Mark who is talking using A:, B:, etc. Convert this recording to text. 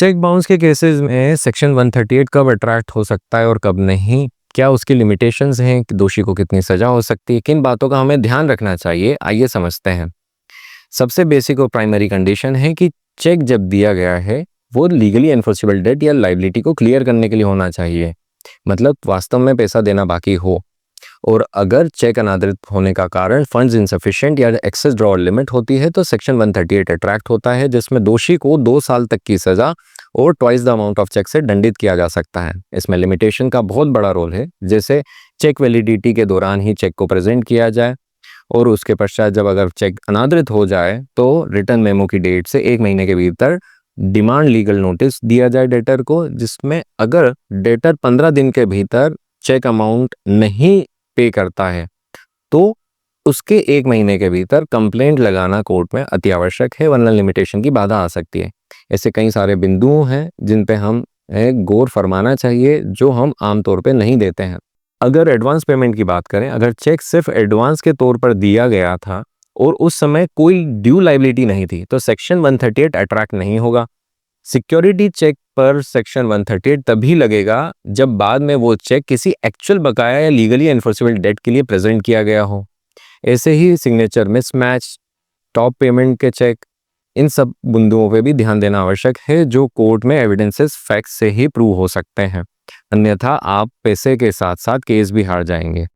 A: Cheque bounce के cases में section 138 कब अट्रैक्ट हो सकता है और कब नहीं? क्या उसकी लिमिटेशंस हैं? कि दोषी को कितनी सजा हो सकती है? किन बातों का हमें ध्यान रखना चाहिए? आइए समझते हैं। सबसे बेसिक और प्राइमरी कंडीशन है कि चेक जब दिया गया है वो लीगली एनफोर्सेबल डेट या लायबिलिटी को क्लियर करने के लिए होना चाहिए, मतलब वास्तव में पैसा देना बाकी हो। और अगर चेक अनादरित होने का कारण फंड्स इनसफिशिएंट या एक्सेस ड्रॉ लिमिट होती है तो सेक्शन 138 अट्रैक्ट होता है, जिसमें दोषी को 2 साल तक की सजा और twice the amount of cheque से दंडित किया जा सकता है। इसमें लिमिटेशन का बहुत बड़ा रोल है, जैसे चेक वैलिडिटी के दौरान ही चेक को प्रेजेंट किया जाए और उसके पश्चात जब अगर चेक अनादरित हो जाए तो रिटर्न मेमो की डेट से 1 महीने के भीतर डिमांड लीगल नोटिस दिया जाए डेटर को, जिसमें अगर डेटर 15 दिन के भीतर चेक अमाउंट नहीं पे करता है तो उसके 1 महीने के भीतर कंप्लेंट लगाना कोर्ट में अति आवश्यक है, वरना लिमिटेशन की बाधा आ सकती है। ऐसे कई सारे बिंदु हैं जिन पे हम गौर फरमाना चाहिए, जो हम आमतौर पे नहीं देते हैं। अगर एडवांस पेमेंट की बात करें, अगर चेक सिर्फ एडवांस के तौर पर दिया गया था और उस समय कोई ड्यू लायबिलिटी नहीं थी तो सेक्शन 138 अट्रैक्ट नहीं होगा। सिक्योरिटी चेक पर सेक्शन 138 तभी लगेगा जब बाद में वो चेक किसी एक्चुअल बकाया या लीगली एनफोर्सेबल डेट के लिए प्रेजेंट किया गया हो। ऐसे ही सिग्नेचर मिसमैच, टॉप पेमेंट के चेक, इन सब बिंदुओं पे भी ध्यान देना आवश्यक है, जो कोर्ट में एविडेंसेस फैक्ट से ही प्रूव हो सकते हैं। अन्यथा आप पैसे के साथ साथ केस भी हार जाएंगे।